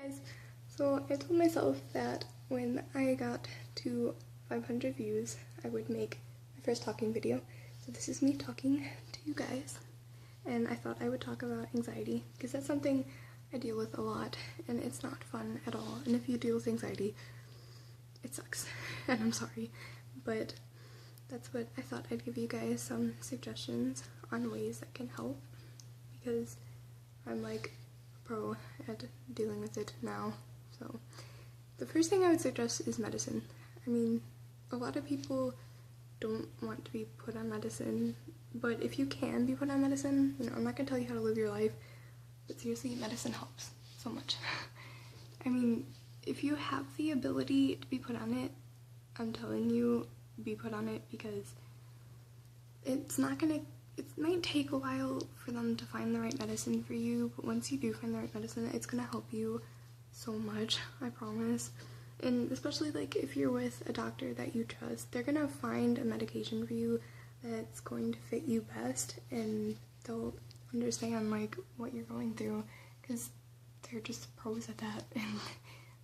Guys, so I told myself that when I got to 500 views, I would make my first talking video. So this is me talking to you guys, and I thought I would talk about anxiety because that's something I deal with a lot, and it's not fun at all. And if you deal with anxiety, it sucks, and I'm sorry, but that's what I thought. I'd give you guys some suggestions on ways that can help, because I'm like a pro at dealing with it now. So the first thing I would suggest is medicine. I mean, a lot of people don't want to be put on medicine, but if you can be put on medicine, you know, I'm not gonna tell you how to live your life, but seriously, medicine helps so much. I mean, if you have the ability to be put on it, I'm telling you, be put on it, because it might take a while for them to find the right medicine for you, but once you do find the right medicine, it's gonna help you so much, I promise. And especially like if you're with a doctor that you trust, they're gonna find a medication for you that's going to fit you best, and they'll understand like what you're going through, because they're just pros at that, and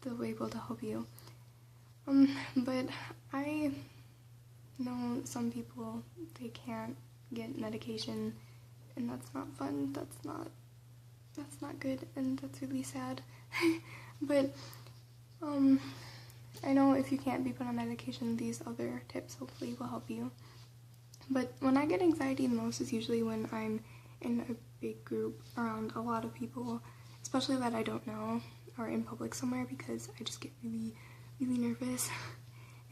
they'll be able to help you. But I know some people, they can't get medication, and that's not fun. That's not good, and that's really sad. But I know if you can't be put on medication, these other tips hopefully will help you. But when I get anxiety the most is usually when I'm in a big group around a lot of people, especially that I don't know, or in public somewhere, because I just get really, really nervous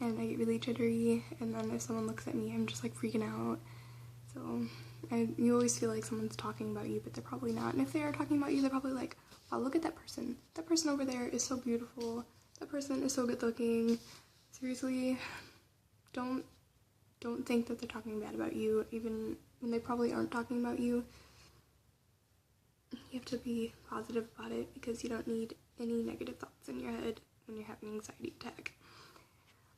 and I get really jittery, and then if someone looks at me, I'm just like freaking out. So you always feel like someone's talking about you, but they're probably not. And if they are talking about you, they're probably like, wow, look at that person. That person over there is so beautiful. That person is so good looking. Seriously, don't think that they're talking bad about you, even when they probably aren't talking about you. You have to be positive about it, because you don't need any negative thoughts in your head when you're having an anxiety attack.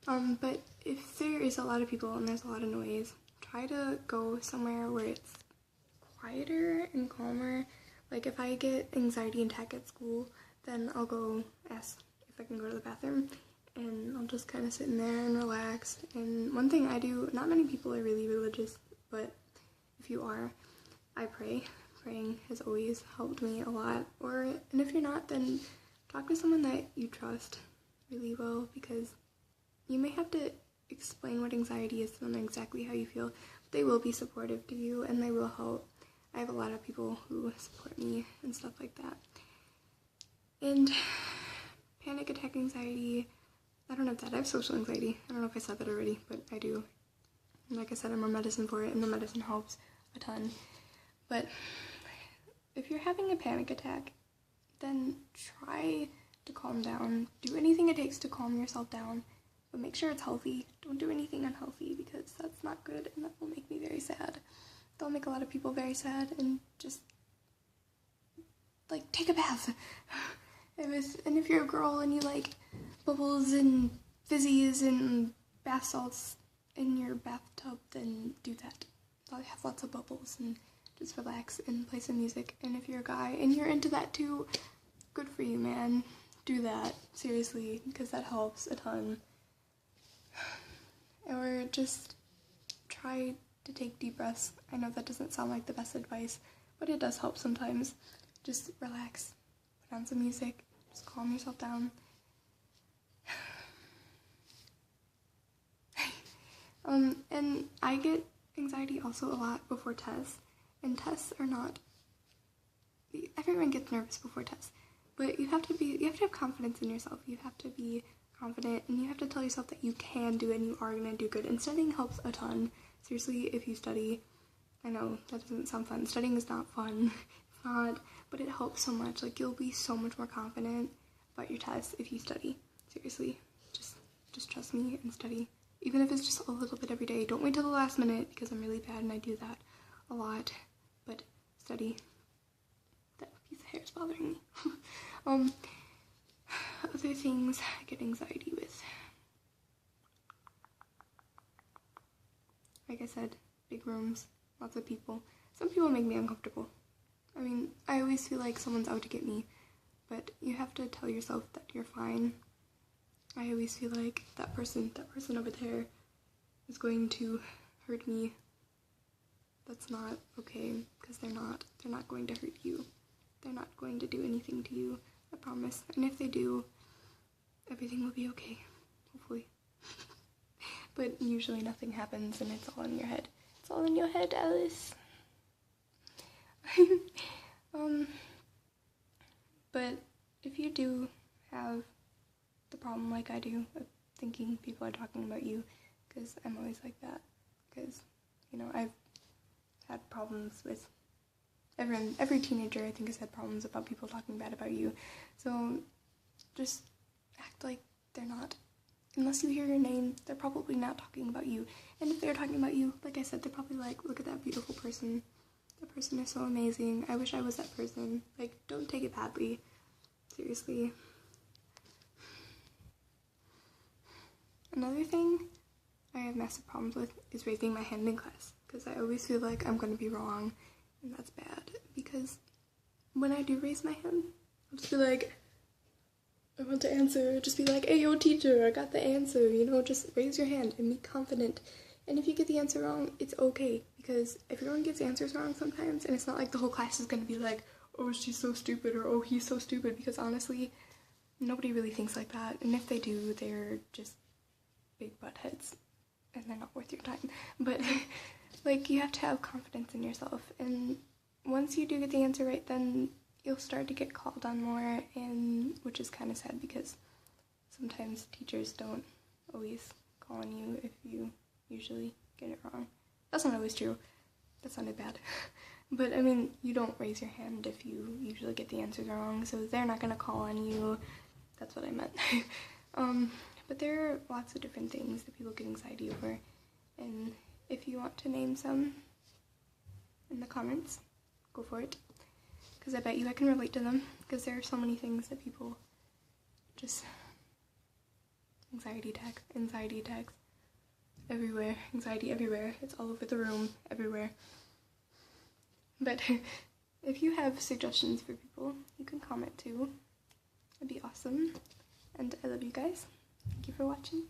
But if there is a lot of people and there's a lot of noise, try to go somewhere where it's quieter and calmer. Like if I get anxiety attack at school, then I'll go ask if I can go to the bathroom, and I'll just kind of sit in there and relax. And one thing I do, not many people are really religious, but if you are, I pray. Praying has always helped me a lot. And if you're not, then talk to someone that you trust really well, because you may have to explain what anxiety is to them, exactly how you feel, but they will be supportive to you, and they will help. I have a lot of people who support me and stuff like that. And panic attack anxiety, I don't have that. I have social anxiety. I don't know if I said that already, but I do. And like I said, I'm on medicine for it, and the medicine helps a ton. But if you're having a panic attack, then try to calm down. Do anything it takes to calm yourself down, but make sure it's healthy. Don't do anything unhealthy, because that's not good, and that will make me very sad. That'll make a lot of people very sad. And just like take a bath. And if you're a girl and you like bubbles and fizzies and bath salts in your bathtub, then do that. I'll have lots of bubbles and just relax and play some music. And if you're a guy and you're into that too, good for you, man. Do that, seriously, because that helps a ton. Or just try to take deep breaths. I know that doesn't sound like the best advice, but it does help sometimes. Just relax, put on some music, just calm yourself down. And I get anxiety also a lot before tests, and tests are not, everyone gets nervous before tests, but you have to have confidence in yourself. You have to be confident, and you have to tell yourself that you can do it and you are going to do good. And studying helps a ton. Seriously, if you study, I know that doesn't sound fun. Studying is not fun. It's not, but it helps so much. Like, you'll be so much more confident about your tests if you study. Seriously, just trust me and study. Even if it's just a little bit every day. Don't wait till the last minute, because I'm really bad and I do that a lot. But study. That piece of hair is bothering me. Other things I get anxiety with. Like I said, big rooms, lots of people. Some people make me uncomfortable. I mean, I always feel like someone's out to get me, but you have to tell yourself that you're fine. I always feel like that person over there is going to hurt me. That's not okay, because they're not going to hurt you. They're not going to do anything to you, I promise. And if they do, everything will be okay, hopefully. But usually nothing happens and it's all in your head. It's all in your head, Alice. But if you do have the problem like I do of thinking people are talking about you, because I'm always like that, because, you know, I've had problems with every teenager I think has had problems about people talking bad about you, so just act like they're not. Unless you hear your name, they're probably not talking about you, and if they're talking about you, like I said, they're probably like, look at that beautiful person. That person is so amazing. I wish I was that person. Like, don't take it badly. Seriously. Another thing I have massive problems with is raising my hand in class, because I always feel like I'm going to be wrong, and that's bad, because when I do raise my hand, I'll just be like, I want to answer, just be like, hey, yo, teacher, I got the answer, you know, just raise your hand and be confident. And if you get the answer wrong, it's okay, because everyone gets answers wrong sometimes, and it's not like the whole class is going to be like, oh, she's so stupid, or oh, he's so stupid, because honestly, nobody really thinks like that, and if they do, they're just big butt heads, and they're not worth your time. But, like, you have to have confidence in yourself, and once you do get the answer right, then you'll start to get called on more, and which is kind of sad, because sometimes teachers don't always call on you if you usually get it wrong. That's not always true. That sounded bad. But, I mean, you don't raise your hand if you usually get the answers wrong, so they're not going to call on you. That's what I meant. But there are lots of different things that people get anxiety over, and if you want to name some in the comments, go for it, because I bet you I can relate to them, because there are so many things that people just, anxiety attacks, everywhere, anxiety everywhere, it's all over the room, everywhere. But if you have suggestions for people, you can comment too. It'd be awesome. And I love you guys. Thank you for watching.